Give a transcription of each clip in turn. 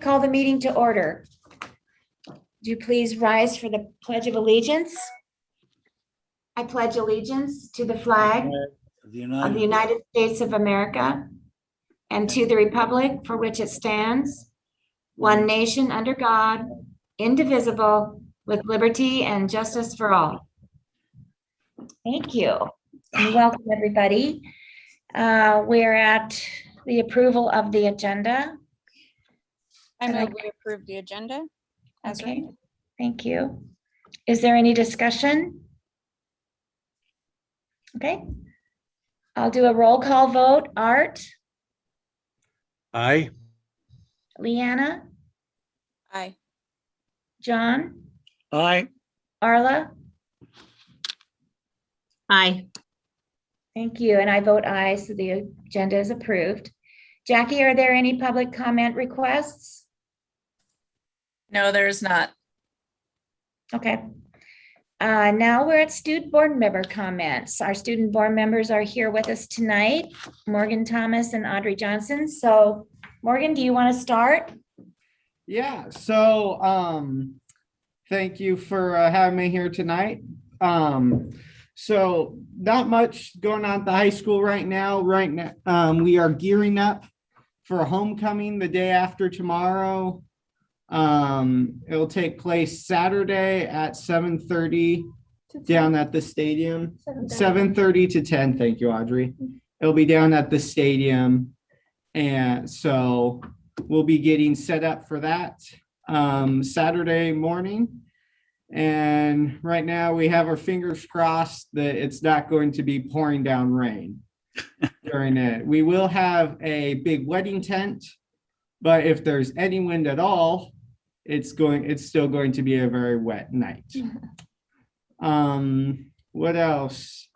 Call the meeting to order. Do you please rise for the Pledge of Allegiance? I pledge allegiance to the flag of the United States of America and to the republic for which it stands, one nation under God, indivisible, with liberty and justice for all. Thank you. And welcome, everybody. We're at the approval of the agenda. I move we approve the agenda. Okay, thank you. Is there any discussion? Okay, I'll do a roll call vote. Art? Aye. Leanna? Aye. John? Aye. Arla? Aye. Thank you, and I vote aye, so the agenda is approved. Jackie, are there any public comment requests? No, there is not. Okay. Now we're at student board member comments. Our student board members are here with us tonight, Morgan Thomas and Audrey Johnson. So Morgan, do you want to start? Yeah, so thank you for having me here tonight. So not much going on at the high school right now. We are gearing up for homecoming the day after tomorrow. It'll take place Saturday at 7:30 down at the stadium. 7:30 to 10. Thank you, Audrey. It'll be down at the stadium, and so we'll be getting set up for that Saturday morning. And right now we have our fingers crossed that it's not going to be pouring down rain during it. We will have a big wedding tent, but if there's any wind at all, it's still going to be a very wet night. What else?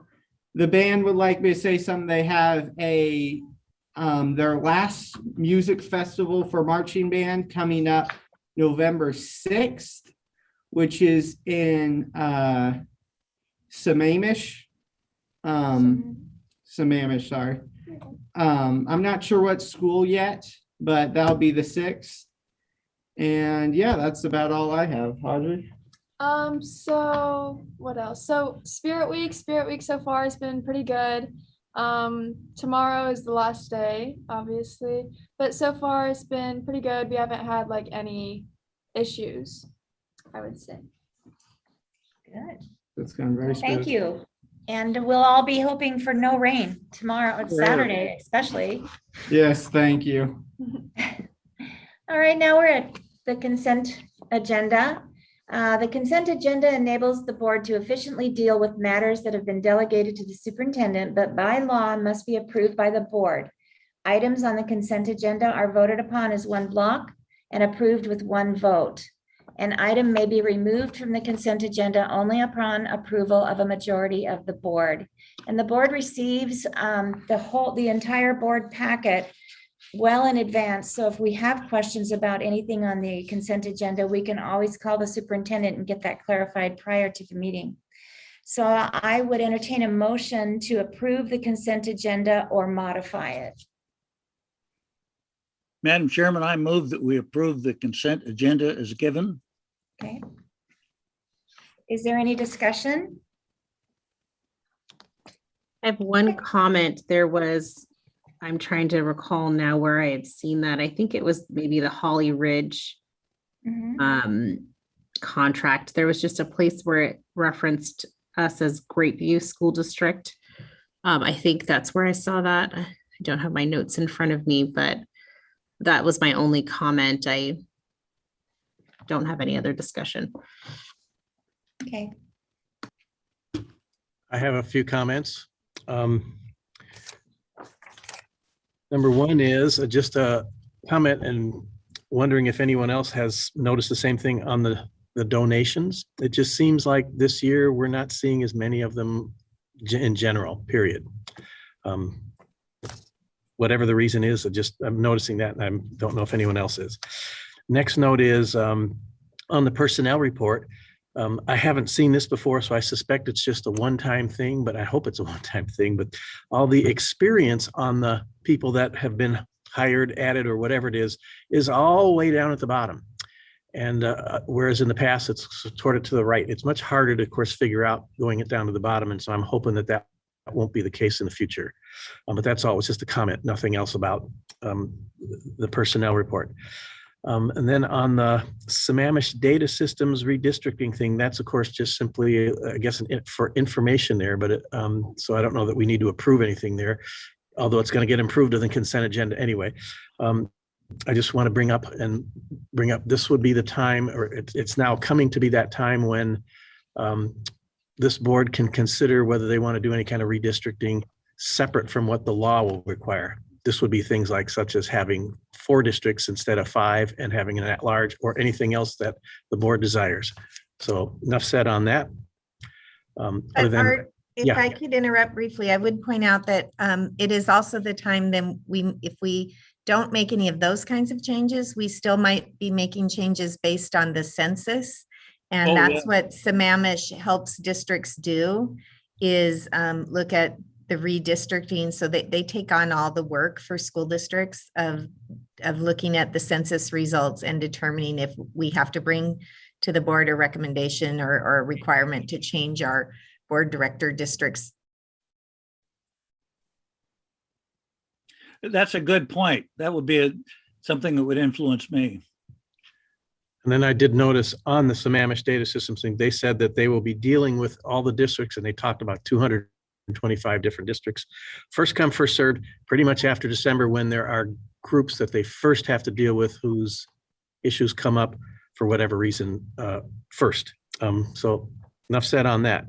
The band would like me to say something. They have their last music festival for marching band coming up November 6th, which is in Sammamish. Sammamish, sorry. I'm not sure what school yet, but that'll be the 6th. And yeah, that's about all I have. Audrey? So what else? So Spirit Week so far has been pretty good. Tomorrow is the last day, obviously, but so far it's been pretty good. We haven't had like any issues, I would say. Good. That's gone very smooth. Thank you. And we'll all be hoping for no rain tomorrow, Saturday, especially. Yes, thank you. All right, now we're at the consent agenda. The consent agenda enables the board to efficiently deal with matters that have been delegated to the superintendent, but by law must be approved by the board. Items on the consent agenda are voted upon as one block and approved with one vote. An item may be removed from the consent agenda only upon approval of a majority of the board. And the board receives the entire board packet well in advance. So if we have questions about anything on the consent agenda, we can always call the superintendent and get that clarified prior to the meeting. So I would entertain a motion to approve the consent agenda or modify it. Madam Chairman, I move that we approve the consent agenda as given. Okay. Is there any discussion? I have one comment. I'm trying to recall now where I had seen that. I think it was maybe the Holly Ridge contract. There was just a place where it referenced us as Greatview School District. I think that's where I saw that. I don't have my notes in front of me, but that was my only comment. I don't have any other discussion. Okay. I have a few comments. Number one is just a comment and wondering if anyone else has noticed the same thing on the donations. It just seems like this year we're not seeing as many of them in general, period. Whatever the reason is, I'm noticing that, and I don't know if anyone else is. Next note is on the personnel report. I haven't seen this before, so I suspect it's just a one-time thing, but I hope it's a one-time thing. But all the experience on the people that have been hired, added, or whatever it is all way down at the bottom. And whereas in the past, it's sort of to the right. It's much harder to, of course, figure out going it down to the bottom. And so I'm hoping that won't be the case in the future. But that's all. It's just a comment, nothing else about the personnel report. And then on the Sammamish data systems redistricting thing, that's of course just simply, I guess, for information there. But so I don't know that we need to approve anything there, although it's going to get improved in the consent agenda anyway. I just want to bring up this would be the time, or it's now coming to be that time when this board can consider whether they want to do any kind of redistricting separate from what the law will require. This would be things like such as having 4 districts instead of 5 and having an at-large or anything else that the board desires. So enough said on that. Other than, Art, if yeah. I could interrupt briefly, I would point out that it is also the time then if we don't make any of those kinds of changes, we still might be making changes based on the census. And that's what Sammamish helps districts do, is look at the redistricting. So they take on all the work for school districts of looking at the census results and determining if we have to bring to the board a recommendation or a requirement to change our board director districts. That's a good point. That would be something that would influence me. And then I did notice on the Sammamish data systems thing, they said that they will be dealing with all the districts, and they talked about 225 different districts. First come, first served, pretty much after December, when there are groups that they first have to deal with whose issues come up for whatever reason first. So enough said on that.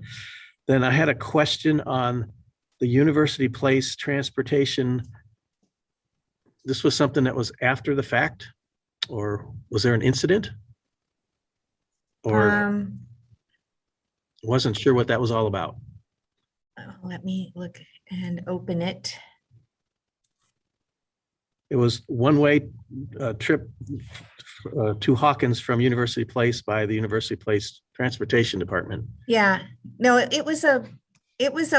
Then I had a question on the University Place transportation. This was something that was after the fact, or was there an incident? Or wasn't sure what that was all about. Let me look and open it. It was one-way trip to Hawkins from University Place by the University Place Transportation Department. Yeah, no, it was a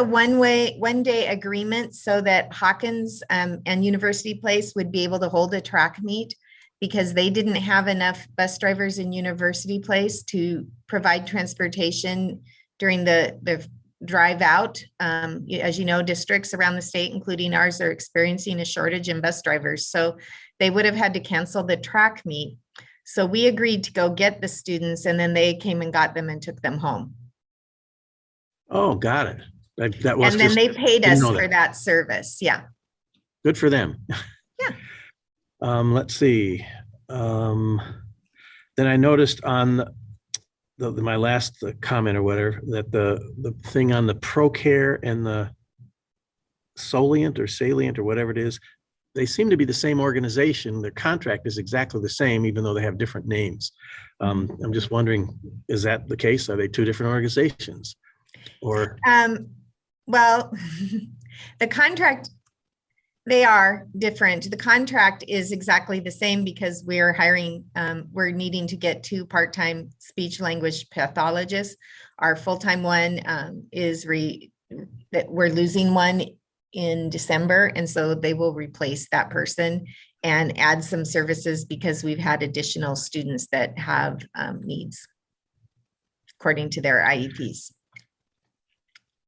one day agreement so that Hawkins and University Place would be able to hold a track meet, because they didn't have enough bus drivers in University Place to provide transportation during the drive out. As you know, districts around the state, including ours, are experiencing a shortage in bus drivers. So they would have had to cancel the track meet. So we agreed to go get the students, and then they came and got them and took them home. Oh, got it. That was And then just, they paid didn't us know for that service. Yeah. good for them. Yeah. Let's see. Then I noticed on my last comment or whatever, that the thing on the ProCare and the Solient or whatever it is, they seem to be the same organization. Their contract is exactly the same, even though they have different names. I'm just wondering, is that the case? Are they 2 different organizations? Or well, the contract, they are different. The contract is exactly the same because we're hiring, we're needing to get 2 part-time speech language pathologists. Our full-time one is that we're losing one in December. And so they will replace that person and add some services because we've had additional students that have needs according to their IEPs.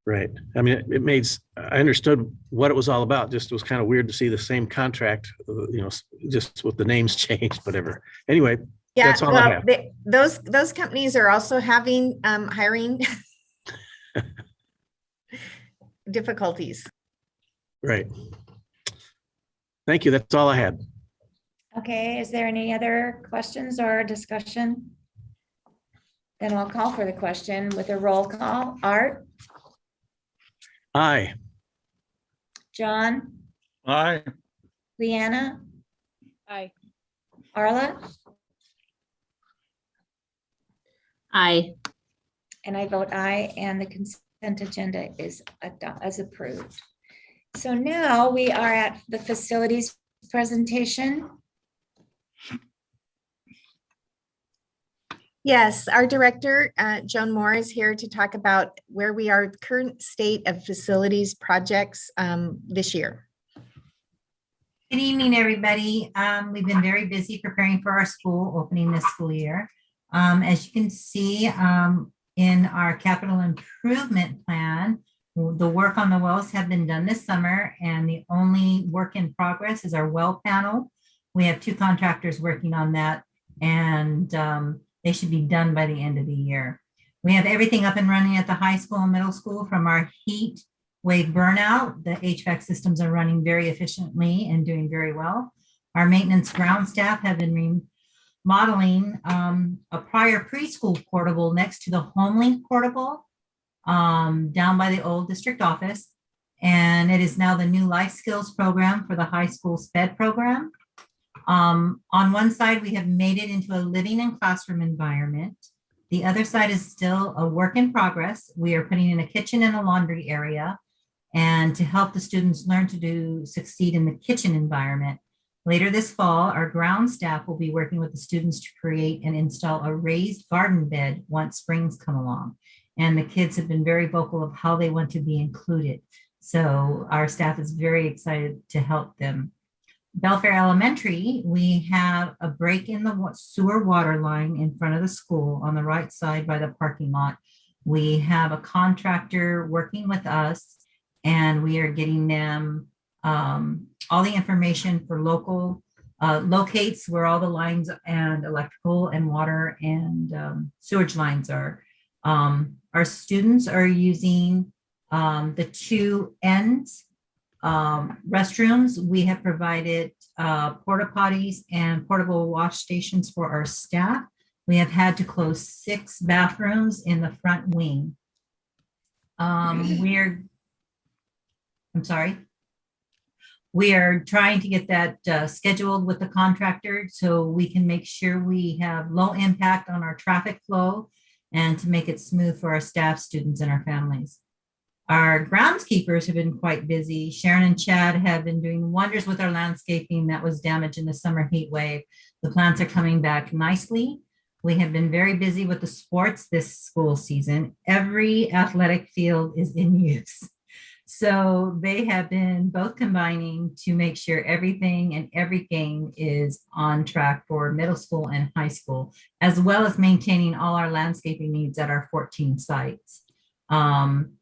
right. I mean, I understood what it was all about. Just it was kind of weird to see the same contract, just with the names changed, whatever. Anyway, Yeah, that's all I well, have. those companies are also having hiring difficulties. Right. Thank you. That's all I had. Okay, is there any other questions or discussion? Then I'll call for the question with a roll call. Art, Aye. John, Aye. Leanna, Aye. Arla, Aye. and I vote aye, and the consent agenda is approved. So now we are at the facilities presentation. Yes, our director, Joan Moore, is here to talk about where we are, current state of facilities projects this year. Good evening, everybody. We've been very busy preparing for our school opening this school year. As you can see, in our capital improvement plan, the work on the wells have been done this summer, and the only work in progress is our well panel. We have 2 contractors working on that, and they should be done by the end of the year. We have everything up and running at the high school and middle school from our heat wave burnout. The HVAC systems are running very efficiently and doing very well. Our maintenance ground staff have been remodeling a prior preschool portable next to the HomeLink portable down by the old district office. And it is now the new life skills program for the high school SPED program. On one side, we have made it into a living and classroom environment. The other side is still a work in progress. We are putting in a kitchen and a laundry area, and to help the students learn to succeed in the kitchen environment. Later this fall, our ground staff will be working with the students to create and install a raised garden bed once springs come along. And the kids have been very vocal of how they want to be included. So our staff is very excited to help them. Belfair Elementary, we have a break in the sewer water line in front of the school on the right side by the parking lot. We have a contractor working with us, and we are getting them all the information for local locates where all the lines and electrical and water and sewage lines are. Our students are using the 2 ends restrooms. We have provided porta potties and portable wash stations for our staff. We have had to close 6 bathrooms in the front wing. We are trying to get that scheduled with the contractor so we can make sure we have low impact on our traffic flow and to make it smooth for our staff, students, and our families. Our groundskeepers have been quite busy. Sharon and Chad have been doing wonders with our landscaping that was damaged in the summer heat wave. The plants are coming back nicely. We have been very busy with the sports this school season. Every athletic field is in use. So they have been both combining to make sure everything and every game is on track for middle school and high school, as well as maintaining all our landscaping needs at our 14 sites.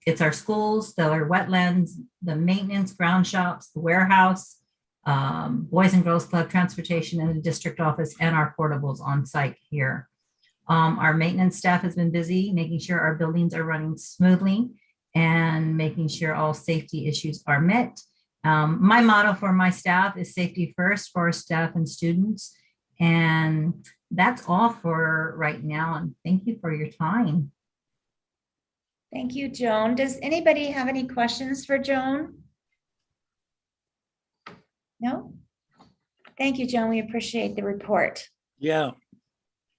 It's our schools, our wetlands, the maintenance, ground shops, the warehouse, Boys and Girls Club, transportation, and the district office, and our portables on site here. Our maintenance staff has been busy making sure our buildings are running smoothly and making sure all safety issues are met. My motto for my staff is safety first for our staff and students. And that's all for right now. And thank you for your time. Thank you, Joan. Does anybody have any questions for Joan? No? Thank you, Joan. We appreciate the report. Yeah.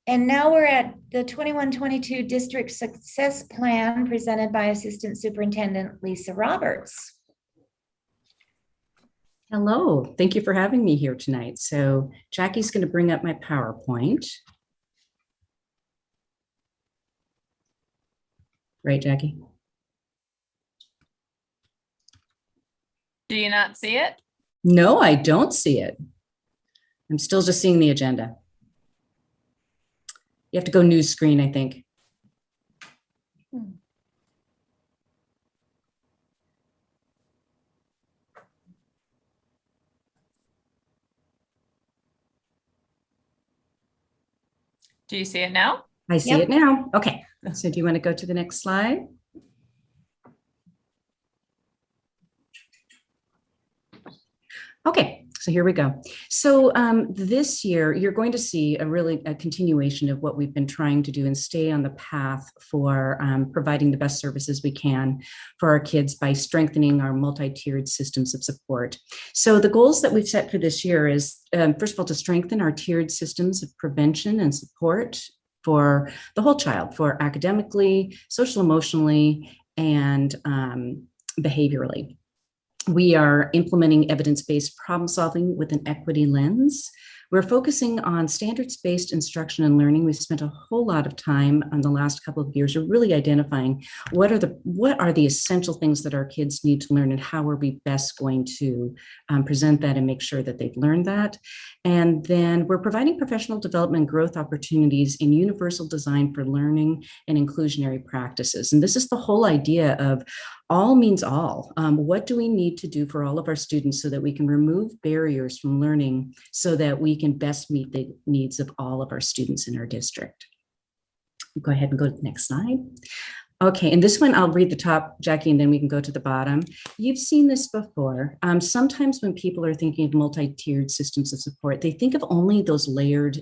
And now we're at the 21-22 District Success Plan presented by Assistant Superintendent Lisa Roberts. Hello, thank you for having me here tonight. So Jackie's going to bring up my PowerPoint. Right, Jackie? Do you not see it? No, I don't see it. I'm still just seeing the agenda. You have to go news screen, I think. Do you see it now? I see it now. Okay, so do you want to go to the next slide? Okay, so here we go. So this year, you're going to see a continuation of what we've been trying to do and stay on the path for providing the best services we can for our kids by strengthening our multi-tiered systems of support. So the goals that we've set for this year is, first of all, to strengthen our tiered systems of prevention and support for the whole child, for academically, social, emotionally, and behaviorally. We are implementing evidence-based problem solving with an equity lens. We're focusing on standards-based instruction and learning. We've spent a whole lot of time on the last couple of years of really identifying what are the essential things that our kids need to learn, and how are we best going to present that and make sure that they've learned that. And then we're providing professional development growth opportunities in universal design for learning and inclusionary practices. And this is the whole idea of all means all. What do we need to do for all of our students so that we can remove barriers from learning so that we can best meet the needs of all of our students in our district? Go ahead and go to the next slide. Okay, and this one, I'll read the top, Jackie, and then we can go to the bottom. You've seen this before. Sometimes when people are thinking of multi-tiered systems of support, they think of only those layered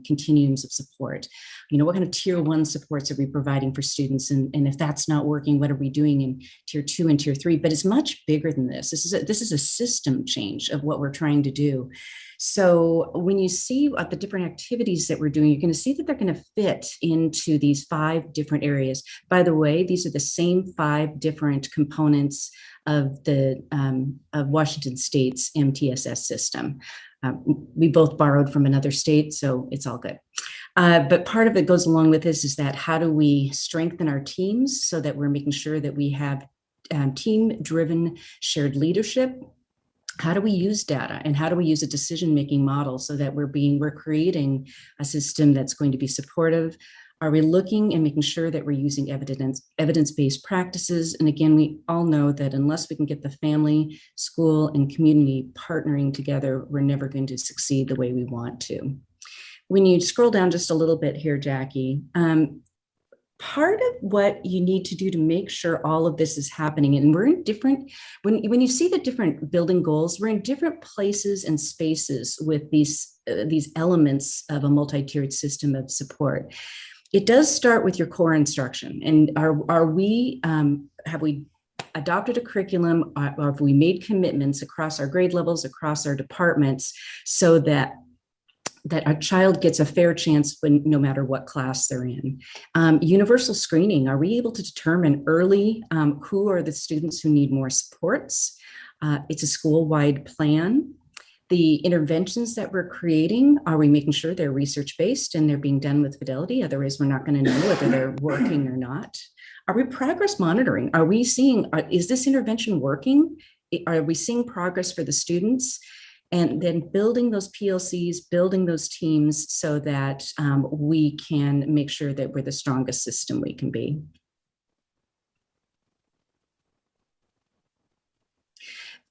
continuums of support. You know, what kind of tier 1 supports are we providing for students? And if that's not working, what are we doing in tier 2 and tier 3? But it's much bigger than this. This is a system change of what we're trying to do. So when you see the different activities that we're doing, you're going to see that they're going to fit into these 5 different areas. By the way, these are the same 5 different components of the of Washington State's MTSS system. We both borrowed from another state, so it's all good. But part of it goes along with this is that how do we strengthen our teams so that we're making sure that we have team-driven shared leadership. How do we use data, and how do we use a decision-making model so that we're creating a system that's going to be supportive? Are we looking and making sure that we're using evidence-based practices? And again, we all know that unless we can get the family, school, and community partnering together, we're never going to succeed the way we want to. When you scroll down just a little bit here, Jackie, part of what you need to do to make sure all of this is happening, and we're in different, when you see the different building goals, we're in different places and spaces with these elements of a multi-tiered system of support. It does start with your core instruction. And have we adopted a curriculum, or have we made commitments across our grade levels, across our departments, so that a child gets a fair chance no matter what class they're in? Universal screening, are we able to determine early who are the students who need more supports? It's a school-wide plan. The interventions that we're creating, are we making sure they're research-based and they're being done with fidelity? Otherwise, we're not going to know whether they're working or not. Are we progress monitoring? Are we seeing, is this intervention working? Are we seeing progress for the students? And then building those PLCs, building those teams so that we can make sure that we're the strongest system we can be.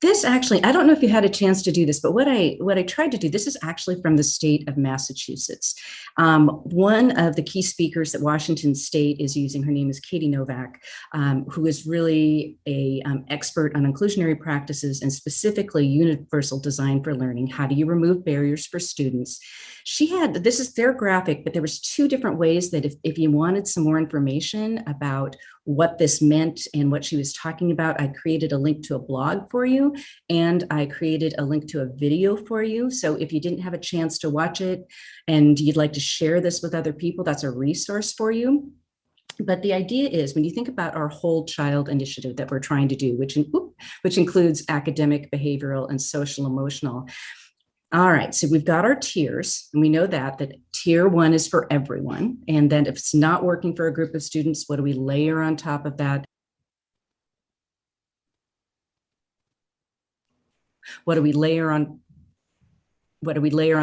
This actually, I don't know if you had a chance to do this, but what I tried to do, this is actually from the state of Massachusetts. One of the key speakers that Washington State is using, her name is Katie Novak, who is really an expert on inclusionary practices and specifically universal design for learning. How do you remove barriers for students? She had, this is their graphic, but there was 2 different ways that if you wanted some more information about what this meant and what she was talking about, I created a link to a blog for you, and I created a link to a video for you. So if you didn't have a chance to watch it and you'd like to share this with other people, that's a resource for you. But the idea is, when you think about our whole child initiative that we're trying to do, which includes academic, behavioral, and social emotional. All right, so we've got our tiers, and we know that tier 1 is for everyone. And then if it's not working for a group of students, what do we layer on top of that? What do we layer on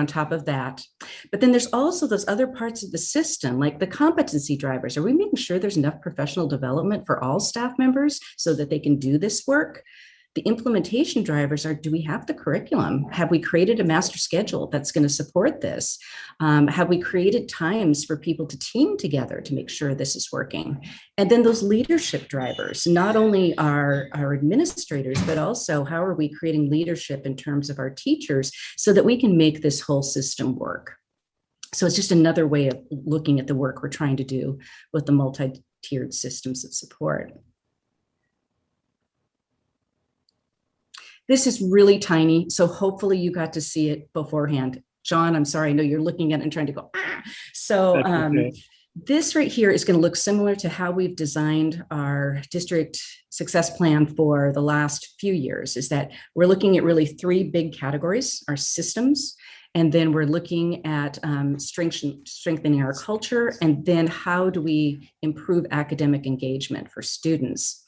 top of that? But then there's also those other parts of the system, like the competency drivers. Are we making sure there's enough professional development for all staff members so that they can do this work? The implementation drivers are, do we have the curriculum? Have we created a master schedule that's going to support this? Have we created times for people to team together to make sure this is working? And then those leadership drivers, not only our administrators, but also how are we creating leadership in terms of our teachers so that we can make this whole system work? So it's just another way of looking at the work we're trying to do with the multi-tiered systems of support. This is really tiny, so hopefully you got to see it beforehand. John, I'm sorry, I know you're looking at it and trying to go, ah. So This right here is going to look similar to how we've designed our district success plan for the last few years, is that we're looking at really three big categories: our systems, and then we're looking at strengthening our culture, and then how do we improve academic engagement for students.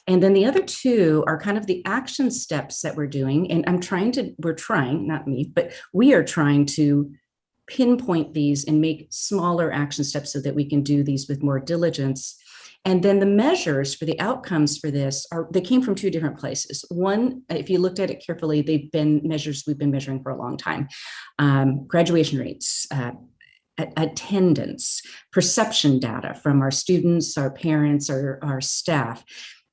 And then the other two are kind of the action steps that we're doing. And we're trying, not me, but we are trying to pinpoint these and make smaller action steps so that we can do these with more diligence. And then the measures for the outcomes for this they came from two different places. One, if you looked at it carefully, they've been measures we've been measuring for a long time. Graduation rates, attendance, perception data from our students, our parents, our staff.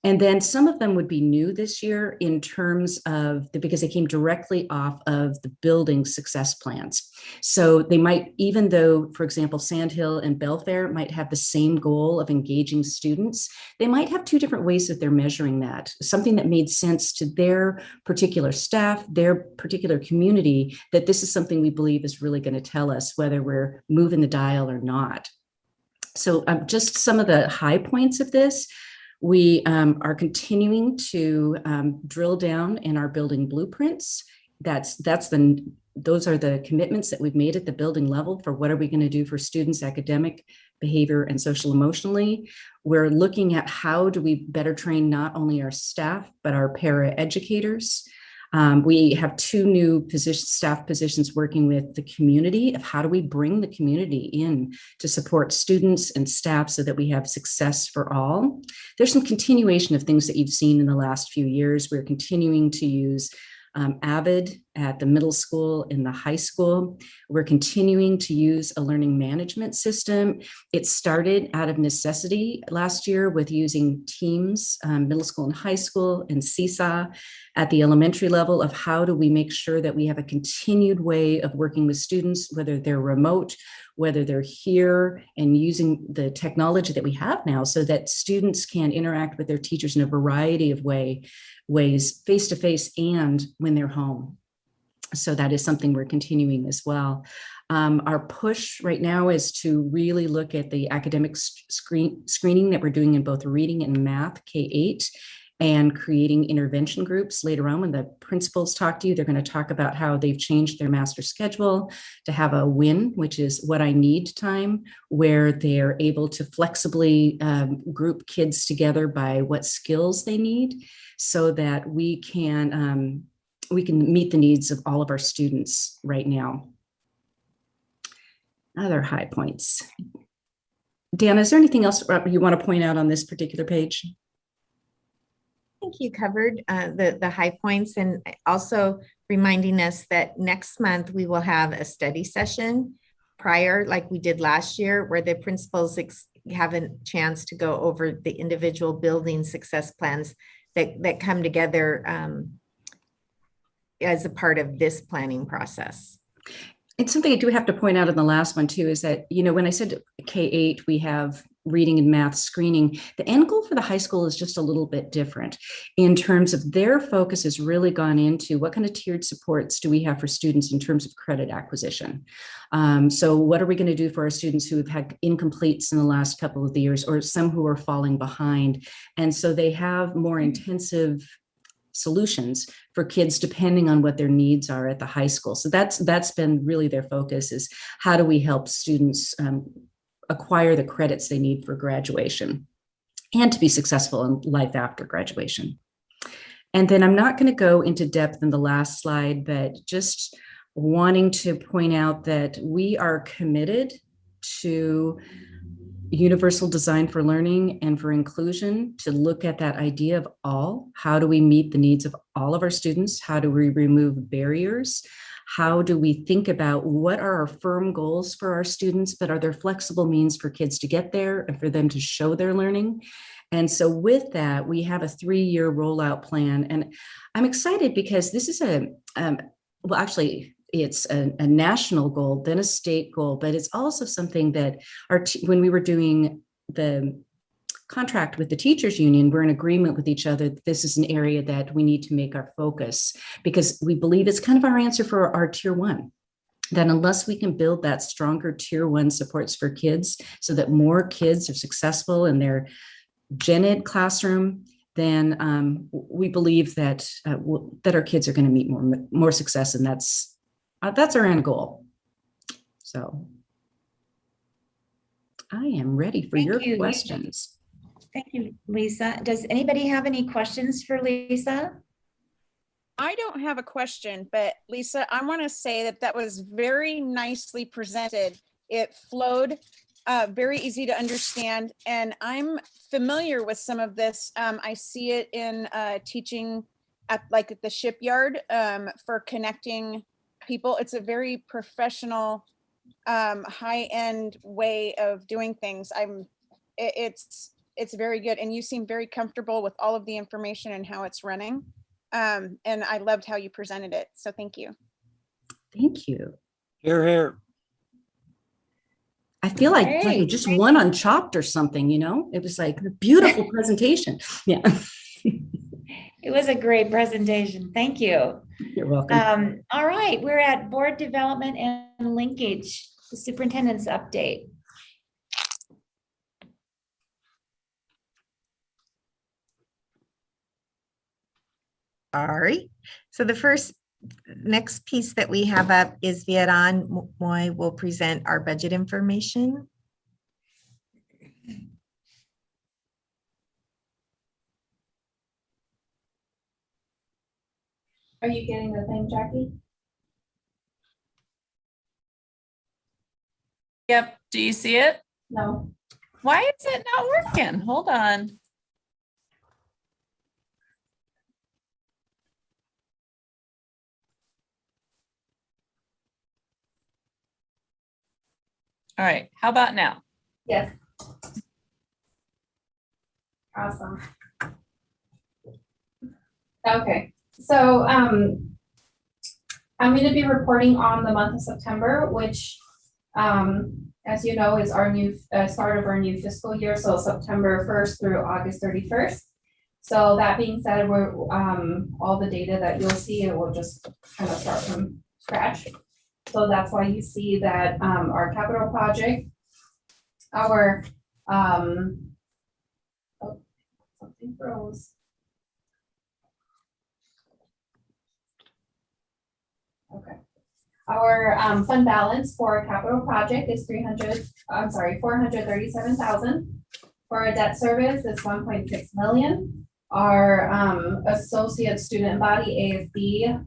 And then some of them would be new this year in terms of because they came directly off of the building success plans. So they might, even though, for example, Sandhill and Belfair might have the same goal of engaging students, they might have two different ways that they're measuring that. Something that made sense to their particular staff, their particular community, that this is something we believe is really going to tell us whether we're moving the dial or not. So just some of the high points of this. We are continuing to drill down in our building blueprints. Those are the commitments that we've made at the building level for what are we going to do for students' academic, behavior, and social emotionally. We're looking at how do we better train not only our staff, but our paraeducators. We have two new staff positions working with the community of how do we bring the community in to support students and staff so that we have success for all. There's some continuation of things that you've seen in the last few years. We're continuing to use Avid at the middle school, in the high school. We're continuing to use a learning management system. It started out of necessity last year with using Teams, middle school and high school, and Seesaw at the elementary level of how do we make sure that we have a continued way of working with students, whether they're remote, whether they're here, and using the technology that we have now so that students can interact with their teachers in a variety of ways, face-to-face and when they're home. So that is something we're continuing as well. Our push right now is to really look at the academic screening that we're doing in both reading and math, K-8, and creating intervention groups. Later on, when the principals talk to you, they're going to talk about how they've changed their master schedule to have a WIN, which is what I need time, where they're able to flexibly group kids together by what skills they need so that we can meet the needs of all of our students right now. Other high points. Dan, is there anything else you want to point out on this particular page? I think you covered the high points, and also reminding us that next month we will have a study session prior, like we did last year, where the principals have a chance to go over the individual building success plans that come together as a part of this planning process. It's something I do have to point out in the last one too, is that, when I said K-8, we have reading and math screening, the end goal for the high school is just a little bit different in terms of their focus has really gone into what kind of tiered supports do we have for students in terms of credit acquisition. So what are we going to do for our students who have had incompletes in the last couple of years, or some who are falling behind? And so they have more intensive solutions for kids depending on what their needs are at the high school. So that's been really their focus, is how do we help students acquire the credits they need for graduation and to be successful in life after graduation. And then I'm not going to go into depth in the last slide, but just wanting to point out that we are committed to universal design for learning and for inclusion, to look at that idea of all. How do we meet the needs of all of our students? How do we remove barriers? How do we think about what are our firm goals for our students, but are there flexible means for kids to get there and for them to show their learning? And so with that, we have a 3-year rollout plan. And I'm excited because this is it's a national goal, then a state goal, but it's also something that when we were doing the contract with the teachers union, we're in agreement with each other that this is an area that we need to make our focus, because we believe it's kind of our answer for our tier 1. that unless we can build that stronger tier 1 supports for kids so that more kids are successful in their gen ed classroom, then we believe that that our kids are going to meet more success, and that's our end goal. So I am ready for Thank your you. questions. Thank you, Lisa. Does anybody have any questions for Lisa? I don't have a question, but Lisa, I want to say that was very nicely presented. It flowed very easy to understand, and I'm familiar with some of this. I see it in teaching at like the shipyard for connecting people. It's a very professional, high-end way of doing things. It's very good, and you seem very comfortable with all of the information and how it's running. And I loved how you presented it. So thank you. Thank you. Here, here. I feel like Hey. I just won on Chopped or something, you know? It was like a beautiful presentation. Yeah. It was a great presentation. Thank you. You're welcome. All right, we're at board development and linkage, the superintendent's update. All right. So the next piece that we have up is Vietnam Moy will present our budget information. Are you getting the thing, Jackie? Yep. Do you see it? No. Why is it not working? Hold on. All right. How about now? Yes. Awesome. Okay, so I'm going to be reporting on the month of September, which, as you know, is our new start of our new fiscal year. So September 1st through August 31st. So that being said, we're all the data that you'll see, it will just kind of start from scratch. So that's why you see that our capital project, our oh, something froze. Okay. Our fund balance for a capital project is 437,000. For a debt service, it's 1.6 million. Our associate student body AFB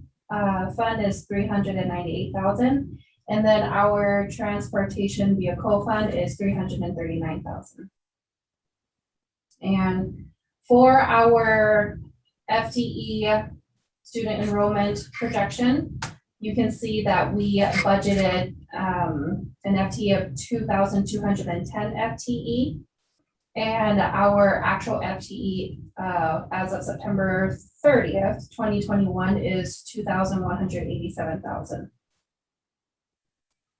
fund is 398,000. And then our transportation vehicle fund is 339,000. And for our FTE student enrollment projection, you can see that we budgeted an FTE of 2,210 FTE. And our actual FTE as of September 30th, 2021 is 2,187,000.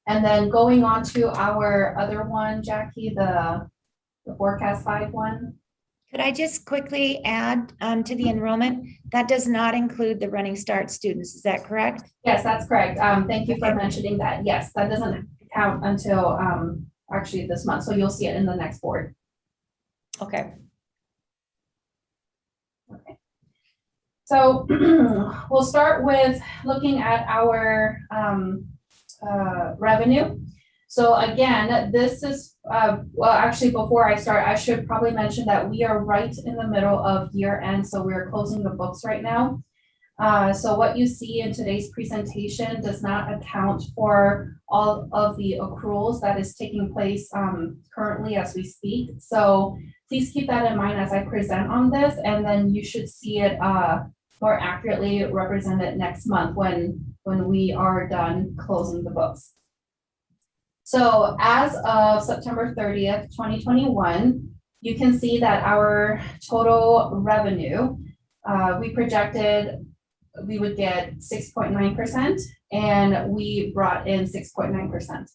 And then going on to our other one, Jackie, the forecast 5 one. Could I just quickly add to the enrollment? That does not include the Running Start students. Is that correct? Yes, that's correct. Thank you for mentioning that. Yes, that doesn't count until actually this month. So you'll see it in the next board. Okay. Okay. So we'll start with looking at our revenue. So again, this is, well, actually, before I start, I should probably mention that we are right in the middle of year end. So we're closing the books right now. So what you see in today's presentation does not account for all of the accruals that is taking place currently as we speak. So please keep that in mind as I present on this, and then you should see it more accurately represented next month when we are done closing the books. So as of September 30th, 2021, you can see that our total revenue, we projected we would get 6.9%, and we brought in 6.9%.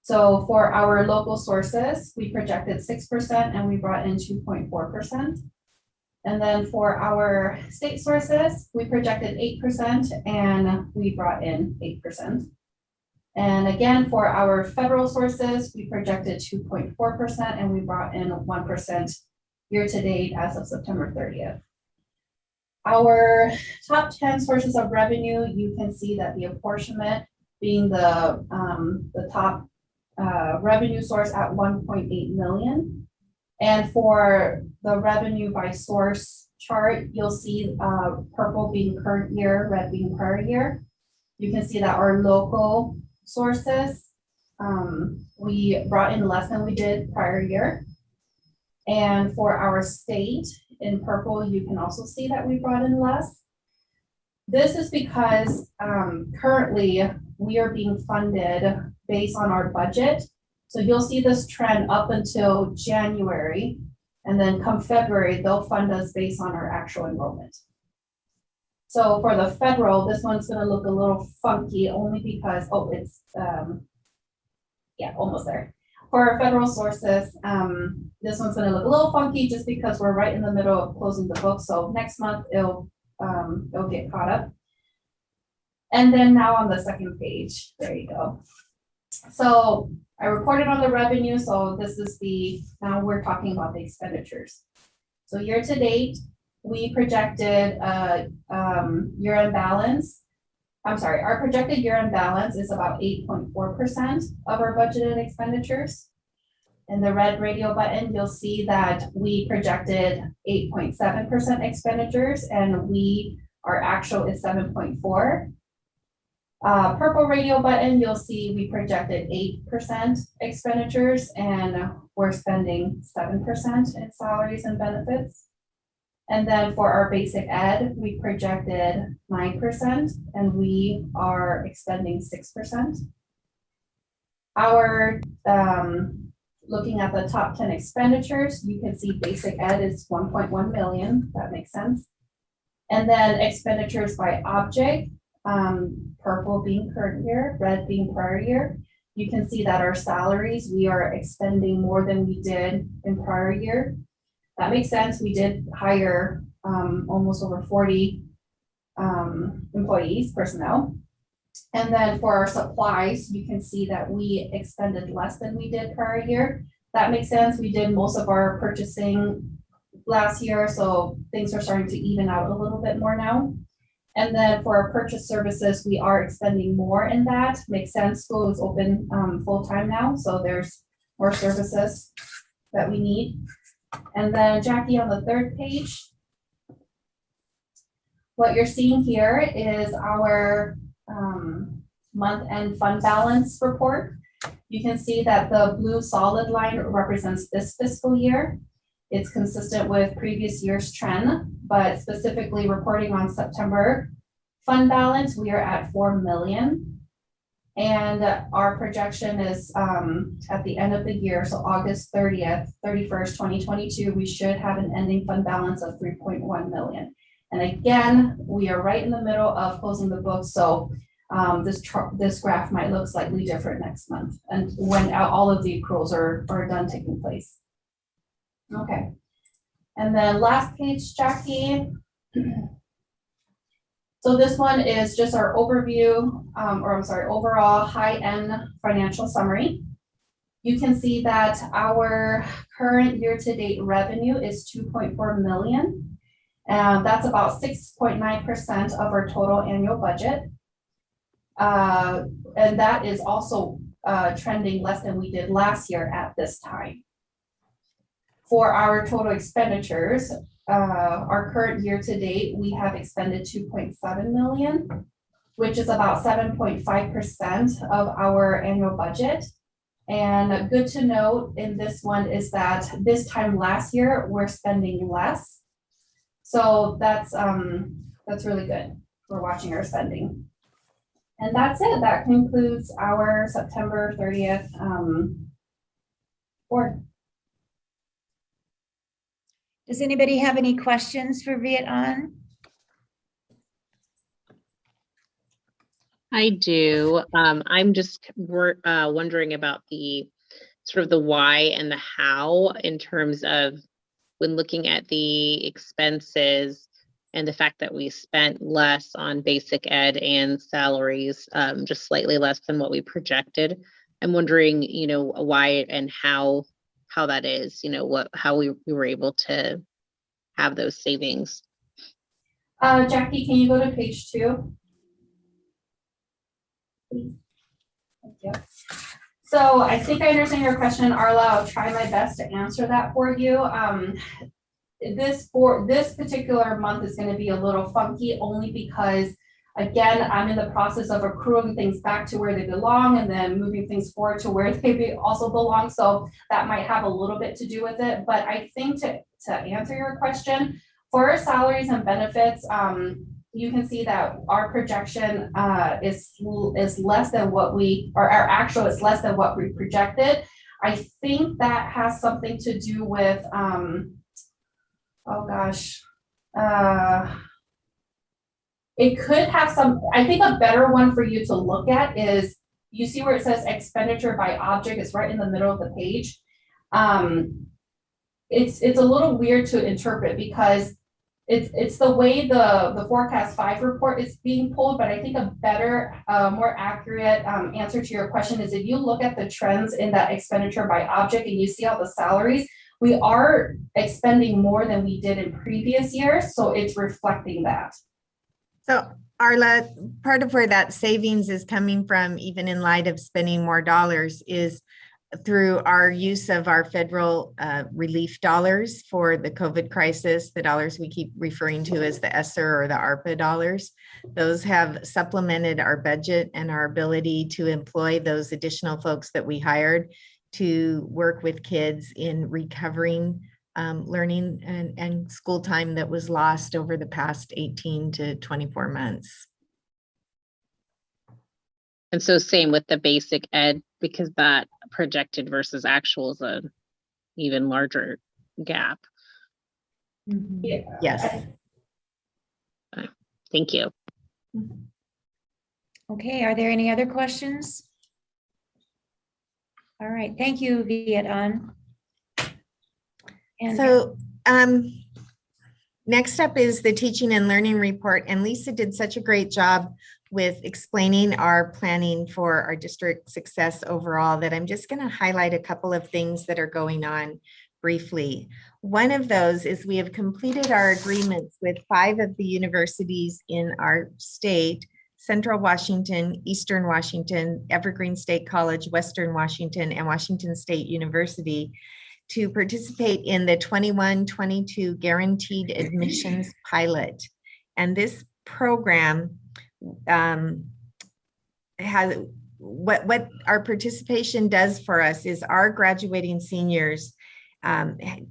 So for our local sources, we projected 6% and we brought in 2.4%. And then for our state sources, we projected 8% and we brought in 8%. And again, for our federal sources, we projected 2.4% and we brought in 1% year-to-date as of September 30th. Our top 10 sources of revenue, you can see that the apportionment being the top revenue source at 1.8 million. And for the revenue by source chart, you'll see purple being current year, red being prior year. You can see that our local sources, we brought in less than we did prior year. And for our state, in purple, you can also see that we brought in less. This is because currently we are being funded based on our budget. So you'll see this trend up until January, and then come February, they'll fund us based on our actual enrollment. So for the federal, this one's gonna look a little funky only because, oh, it's, yeah, almost there. For our federal sources, this one's gonna look a little funky just because we're right in the middle of closing the book. So next month it'll get caught up. And then now on the second page, there you go. So I reported on the revenue. So this is now we're talking about the expenditures. So year to date, we projected year-end balance. I'm sorry, our projected year-end balance is about 8.4% of our budgeted expenditures. In the red radio button, you'll see that we projected 8.7% expenditures and our actual is 7.4. Purple radio button, you'll see we projected 8% expenditures and we're spending 7% in salaries and benefits. And then for our basic ed, we projected 9% and we are expending 6%. Our, looking at the top 10 expenditures, you can see basic ed is 1.1 million, that makes sense. And then expenditures by object, purple being current year, red being prior year. You can see that our salaries, we are expending more than we did in prior year. That makes sense. We did hire almost over 40 employees, personnel. And then for our supplies, you can see that we expended less than we did prior year. That makes sense. We did most of our purchasing last year, so things are starting to even out a little bit more now. And then for our purchase services, we are expending more in that. Makes sense. School is open full-time now, so there's more services that we need. And then Jackie, on the third page, what you're seeing here is our month-end fund balance report. You can see that the blue solid line represents this fiscal year. It's consistent with previous year's trend, but specifically reporting on September fund balance, we are at 4 million. And our projection is at the end of the year, so August 31st, 2022, we should have an ending fund balance of 3.1 million. And again, we are right in the middle of closing the book, so this graph might look slightly different next month, and when all of the accruals are done taking place. Okay, and then last page, Jackie. So this one is just our overview, overall high-end financial summary. You can see that our current year-to-date revenue is 2.4 million. That's about 6.9% of our total annual budget. And that is also trending less than we did last year at this time. For our total expenditures, our current year to date, we have expended 2.7 million, which is about 7.5% of our annual budget. And good to note in this one is that this time last year, we're spending less. So that's really good. We're watching our spending. And that's it. That concludes our September 30th board. Does anybody have any questions for Viet An? I do. I'm just wondering about the sort of the why and the how in terms of when looking at the expenses, and the fact that we spent less on basic ed and salaries, just slightly less than what we projected. I'm wondering, why and how that is, how we were able to have those savings. Jackie, can you go to page 2? Please. Thank you. So I think I understand your question, Arla. I'll try my best to answer that for you. This particular month is going to be a little funky only because, again, I'm in the process of accruing things back to where they belong and then moving things forward to where they also belong. So that might have a little bit to do with it. But I think to answer your question, for our salaries and benefits, you can see that our projection is less than what our actual is less than what we projected. I think that has something to do with, it could have some, I think a better one for you to look at is, you see where it says expenditure by object, it's right in the middle of the page. It's a little weird to interpret because it's the way the forecast 5 report is being pulled, but I think a better, more accurate answer to your question is if you look at the trends in that expenditure by object and you see all the salaries, we are expending more than we did in previous years, so it's reflecting that. So Arla, part of where that savings is coming from, even in light of spending more dollars, is through our use of our federal relief dollars for the COVID crisis, the dollars we keep referring to as the ESSER or the ARPA dollars. Those have supplemented our budget and our ability to employ those additional folks that we hired to work with kids in recovering learning and school time that was lost over the past 18 to 24 months. And so same with the basic ed, because that projected versus actual is a even larger gap. Yeah. Yes. Thank you. Okay, are there any other questions? All right, thank you, Viet An. And So next up is the teaching and learning report. And Lisa did such a great job with explaining our planning for our district success overall that I'm just going to highlight a couple of things that are going on briefly. One of those is we have completed our agreements with 5 of the universities in our state: Central Washington, Eastern Washington, Evergreen State College, Western Washington, and Washington State University, to participate in the 21-22 guaranteed admissions pilot. And this program has what our participation does for us is our graduating seniors,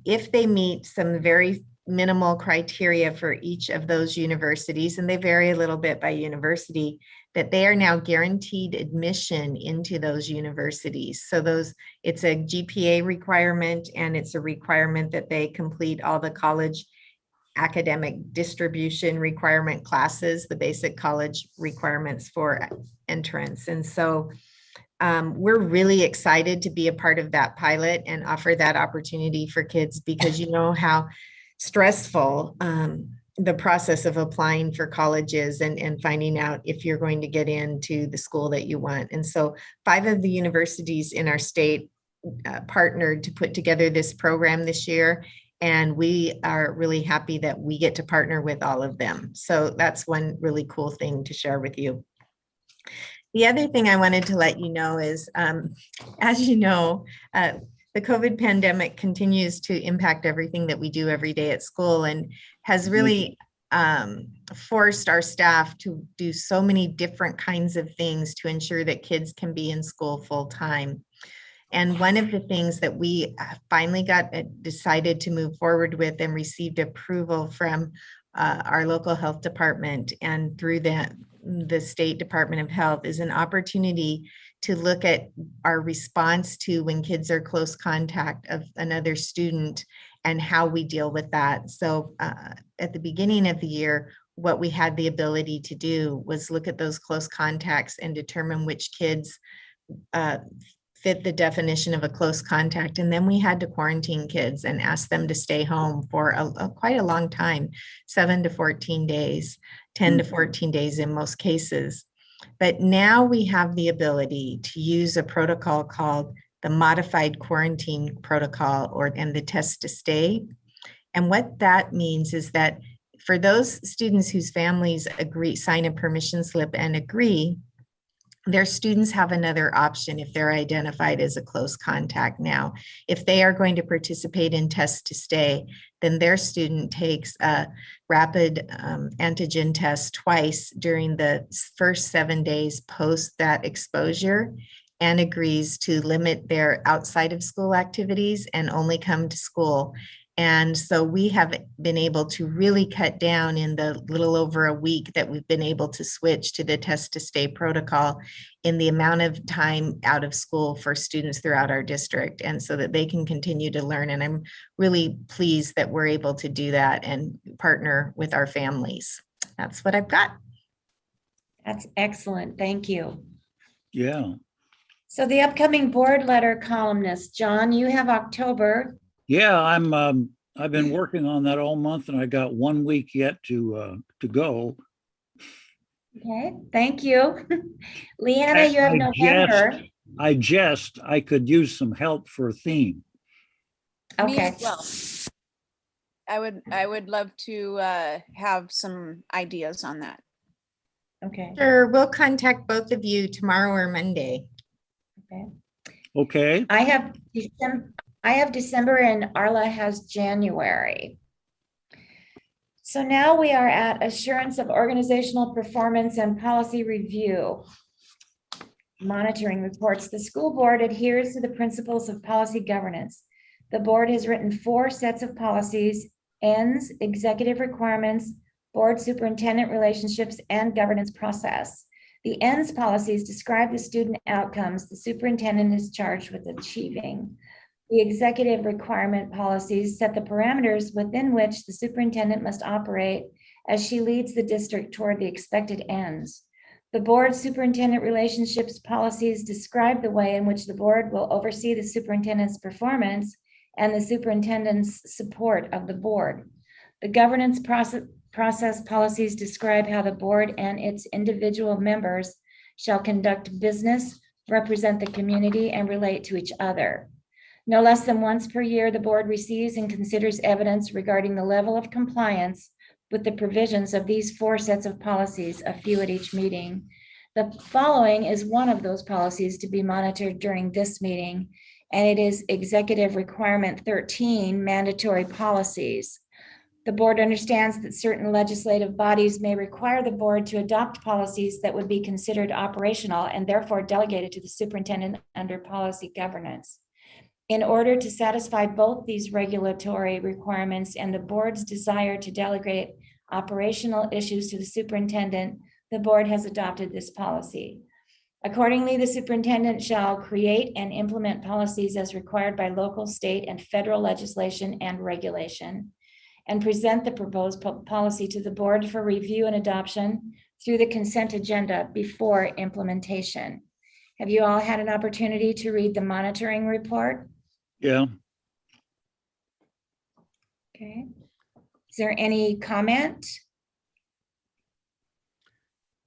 if they meet some very minimal criteria for each of those universities, and they vary a little bit by university, that they are now guaranteed admission into those universities. So it's a GPA requirement, and it's a requirement that they complete all the college academic distribution requirement classes, the basic college requirements for entrance. And so we're really excited to be a part of that pilot and offer that opportunity for kids, because you know how stressful the process of applying for colleges and finding out if you're going to get into the school that you want. And so 5 of the universities in our state partnered to put together this program this year. And we are really happy that we get to partner with all of them. So that's one really cool thing to share with you. The other thing I wanted to let you know is, as you know, the COVID pandemic continues to impact everything that we do every day at school, and has really forced our staff to do so many different kinds of things to ensure that kids can be in school full time. And one of the things that we finally got decided to move forward with and received approval from our local health department and through the State Department of Health is an opportunity to look at our response to when kids are close contact of another student and how we deal with that. So at the beginning of the year, what we had the ability to do was look at those close contacts and determine which kids fit the definition of a close contact. And then we had to quarantine kids and ask them to stay home for quite a long time, 7 to 14 days, 10 to 14 days in most cases. But now we have the ability to use a protocol called the modified quarantine protocol and the test to stay. And what that means is that for those students whose families agree, sign a permission slip and agree, their students have another option if they're identified as a close contact now. If they are going to participate in test to stay, then their student takes a rapid antigen test twice during the first 7 days post that exposure and agrees to limit their outside of school activities and only come to school. And so we have been able to really cut down in the little over a week that we've been able to switch to the test to stay protocol in the amount of time out of school for students throughout our district, and so that they can continue to learn. And I'm really pleased that we're able to do that and partner with our families. That's what I've got. That's excellent. Thank you. Yeah. So the upcoming board letter columnist, John, you have October. Yeah, I've been working on that all month and I got 1 week yet to go. Okay, thank you. Leanna, you have November. I could use some help for a theme. Me Okay, as well. I would love to have some ideas on that. okay, Sure, we'll contact both of you tomorrow or Monday. okay. Okay. I have December and Arla has January. So now we are at assurance of organizational performance and policy review. Monitoring reports. The school board adheres to the principles of policy governance. The board has written 4 sets of policies: ends, executive requirements, board superintendent relationships, and governance process. The ends policies describe the student outcomes the superintendent is charged with achieving. The executive requirement policies set the parameters within which the superintendent must operate as she leads the district toward the expected ends. The board superintendent relationships policies describe the way in which the board will oversee the superintendent's performance and the superintendent's support of the board. The governance process policies describe how the board and its individual members shall conduct business, represent the community, and relate to each other. No less than once per year, the board receives and considers evidence regarding the level of compliance with the provisions of these 4 sets of policies, a few at each meeting. The following is one of those policies to be monitored during this meeting, and it is Executive Requirement 13, mandatory policies. The board understands that certain legislative bodies may require the board to adopt policies that would be considered operational and therefore delegated to the superintendent under policy governance. In order to satisfy both these regulatory requirements and the board's desire to delegate operational issues to the superintendent, the board has adopted this policy. Accordingly, the superintendent shall create and implement policies as required by local, state, and federal legislation and regulation, and present the proposed policy to the board for review and adoption through the consent agenda before implementation. Have you all had an opportunity to read the monitoring report? Yeah. Okay. Is there any comment?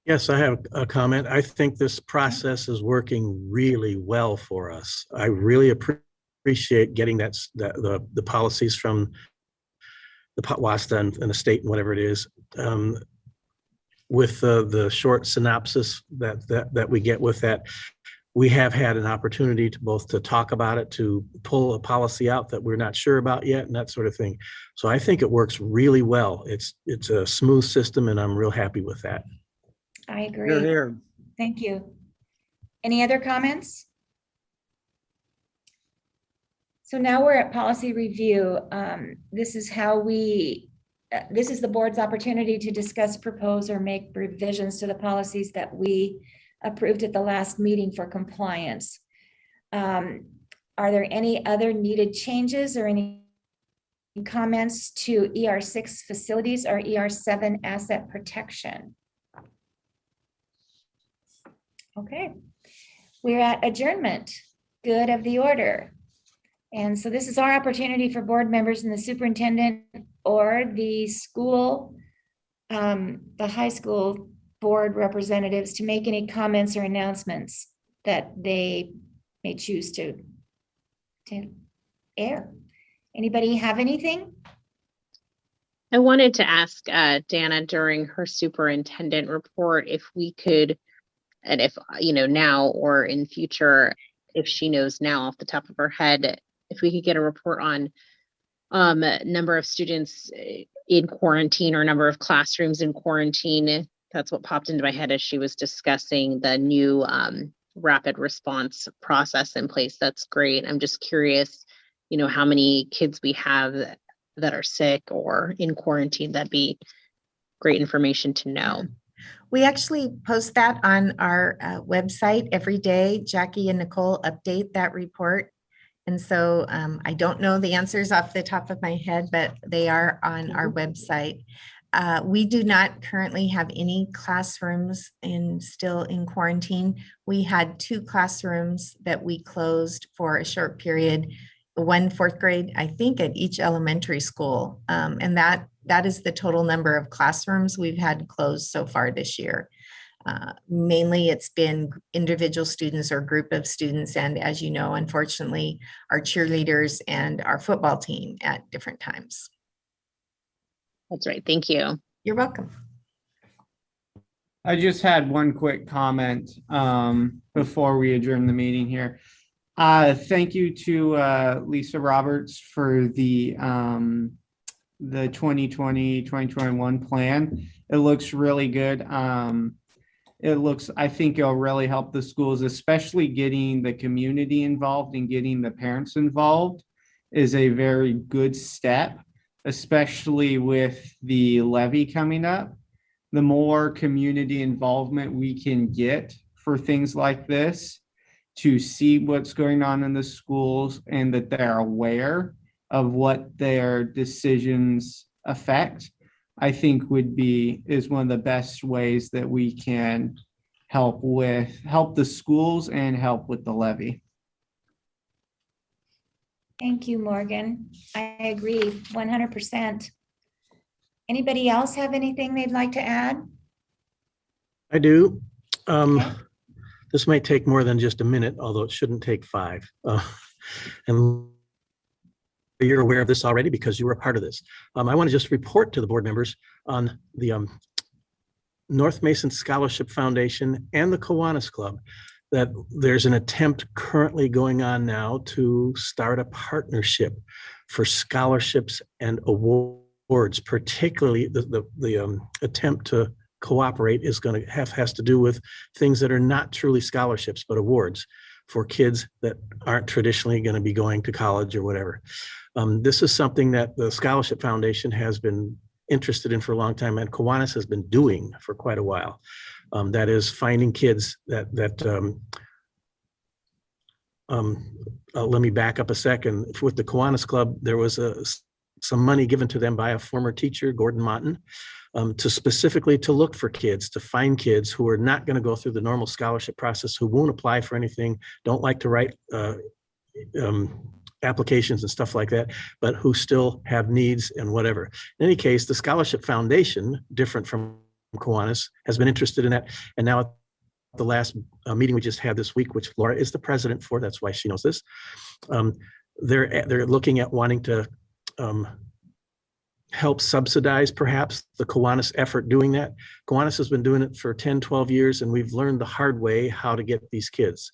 Yes, I have a comment. I think this process is working really well for us. I really appreciate getting the policies from the WASTA and the state and whatever it is, with the short synopsis that we get with that. We have had an opportunity to both to talk about it, to pull a policy out that we're not sure about yet, and that sort of thing. So I think it works really well. It's a smooth system, and I'm real happy with that. I agree. Here, here. Thank you. Any other comments? So now we're at policy review. This is the board's opportunity to discuss, propose, or make revisions to the policies that we approved at the last meeting for compliance. Are there any other needed changes or any comments to ER6 facilities or ER7 asset protection? Okay, we're at adjournment. good of the order. And so this is our opportunity for board members and the superintendent or the school, the high school board representatives to make any comments or announcements that they may choose to air. Anybody have anything? I wanted to ask Dana during her superintendent report if we could, and if, now or in future, if she knows now off the top of her head, if we could get a report on number of students in quarantine or number of classrooms in quarantine. That's what popped into my head as she was discussing the new rapid response process in place. That's great. I'm just curious, how many kids we have that are sick or in quarantine. That'd be great information to know. We actually post that on our website every day. Jackie and Nicole update that report. And so I don't know the answers off the top of my head, but they are on our website. We do not currently have any classrooms still in quarantine. We had 2 classrooms that we closed for a short period, one 4th grade, I think, at each elementary school. And that is the total number of classrooms we've had closed so far this year. Mainly it's been individual students or group of students. And as you know, unfortunately, our cheerleaders and our football team at different times. That's right. Thank you. You're welcome. I just had one quick comment before we adjourn the meeting here. Thank you to Lisa Roberts for the 2020-2021 plan. It looks really good. I think it'll really help the schools, especially getting the community involved and getting the parents involved is a very good step, especially with the levy coming up. The more community involvement we can get for things like this, to see what's going on in the schools and that they're aware of what their decisions affect, I think is one of the best ways that we can help the schools and help with the levy. Thank you, Morgan. I agree 100%. Anybody else have anything they'd like to add? I do. Okay. This might take more than just a minute, although it shouldn't take 5. And you're aware of this already because you were a part of this. I want to just report to the board members on the North Mason Scholarship Foundation and the Kiwanis Club that there's an attempt currently going on now to start a partnership for scholarships and awards. Particularly the attempt to cooperate is going to has to do with things that are not truly scholarships but awards for kids that aren't traditionally going to be going to college or whatever. This is something that the Scholarship Foundation has been interested in for a long time, and Kiwanis has been doing for quite a while. That is finding kids that let me back up a second. With the Kiwanis Club, there was some money given to them by a former teacher, Gordon Monton, specifically to look for kids, to find kids who are not going to go through the normal scholarship process, who won't apply for anything, don't like to write applications and stuff like that, but who still have needs and whatever. In any case, the Scholarship Foundation, different from Kiwanis, has been interested in that. And now at the last meeting we just had this week, which Laura is the president for, that's why she knows this, they're looking at wanting to help subsidize perhaps the Kiwanis effort doing that. Kiwanis has been doing it for 10, 12 years, and we've learned the hard way how to get these kids.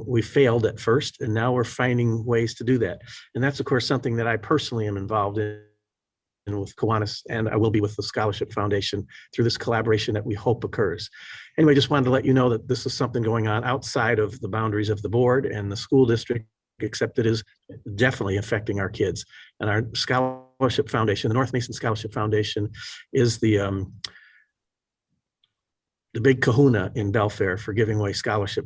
We failed at first, and now we're finding ways to do that. And that's, of course, something that I personally am involved in with Kiwanis, and I will be with the Scholarship Foundation through this collaboration that we hope occurs. Anyway, just wanted to let you know that this is something going on outside of the boundaries of the board and the school district, except it is definitely affecting our kids. And our Scholarship Foundation, the North Mason Scholarship Foundation, is the big kahuna in Belfair for giving away scholarship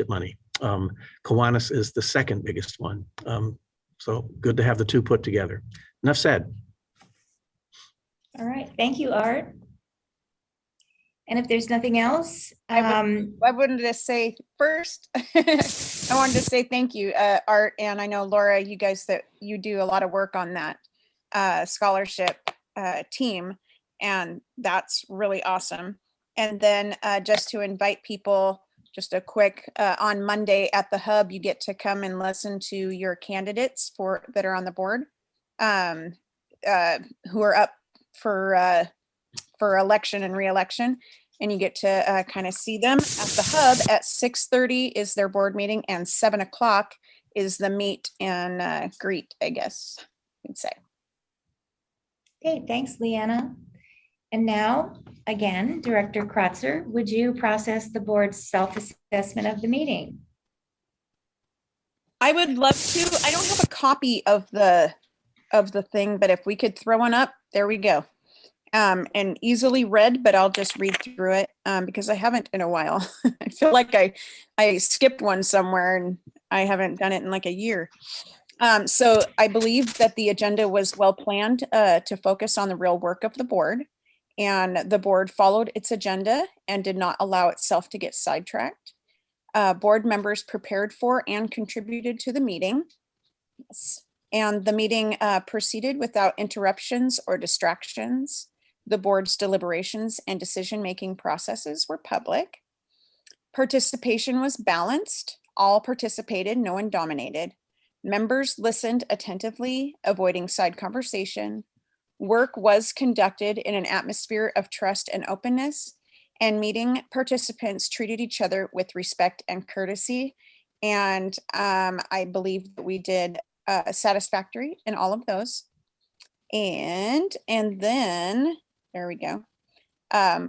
money. Kiwanis is the second biggest one. So good to have the two put together. Enough said. All right. Thank you, Art. And if there's nothing else, I wanted to say first, I wanted to say thank you, Art, and I know Laura, you guys that you do a lot of work on that scholarship team, and that's really awesome. And then just to invite people, just a quick, on Monday at the Hub, you get to come and listen to your candidates that are on the board, who are up for election and re-election. And you get to kind of see them at the Hub. At 6:30 is their board meeting, and 7 o'clock is the meet and greet, I guess you'd say. Okay, thanks, Leanna. And now, again, Director Kratzer, would you process the board's self-assessment of the meeting? I would love to. I don't have a copy of the thing, but if we could throw one up, there we go. And easily read, but I'll just read through it because I haven't in a while. I feel like I skipped one somewhere and I haven't done it in like a year. So I believe that the agenda was well planned to focus on the real work of the board, and the board followed its agenda and did not allow itself to get sidetracked. Board members prepared for and contributed to the meeting. Yes. And the meeting proceeded without interruptions or distractions. The board's deliberations and decision-making processes were public. Participation was balanced. All participated, no one dominated. Members listened attentively, avoiding side conversation. Work was conducted in an atmosphere of trust and openness, and meeting participants treated each other with respect and courtesy. And I believe that we did satisfactory in all of those. And then, there we go.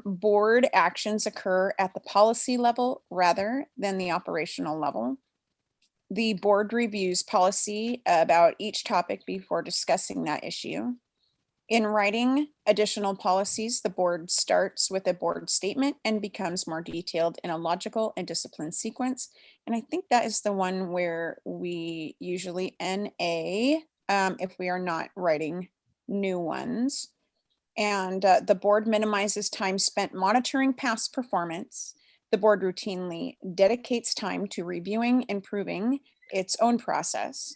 Board actions occur at the policy level rather than the operational level. The board reviews policy about each topic before discussing that issue. In writing additional policies, the board starts with a board statement and becomes more detailed in a logical and disciplined sequence. And I think that is the one where we usually NA if we are not writing new ones. And the board minimizes time spent monitoring past performance. The board routinely dedicates time to reviewing, improving its own process.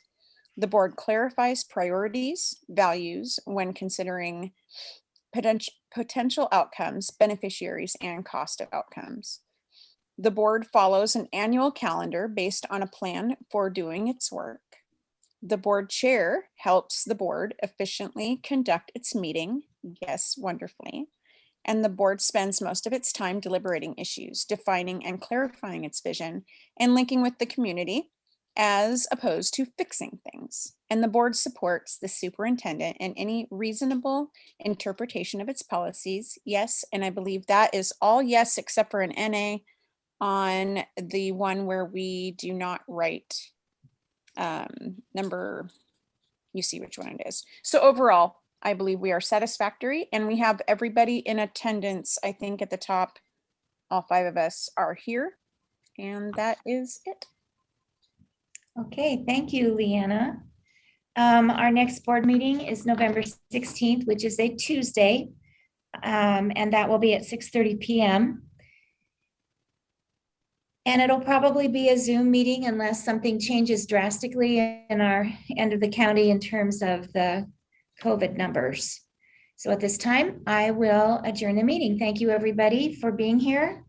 The board clarifies priorities, values when considering potential outcomes, beneficiaries, and cost of outcomes. The board follows an annual calendar based on a plan for doing its work. The board chair helps the board efficiently conduct its meeting. Yes, wonderfully. And the board spends most of its time deliberating issues, defining and clarifying its vision, and linking with the community, as opposed to fixing things. And the board supports the superintendent in any reasonable interpretation of its policies. Yes, and I believe that is all yes, except for an NA on the one where we do not write number, you see which one it is. So overall, I believe we are satisfactory, and we have everybody in attendance. I think at the top, all 5 of us are here, and that is it. Okay, thank you, Leanna. Our next board meeting is November 16th, which is a Tuesday, and that will be at 6:30 p.m. And it'll probably be a Zoom meeting unless something changes drastically in our end of the county in terms of the COVID numbers. So at this time, I will adjourn the meeting. Thank you, everybody, for being here.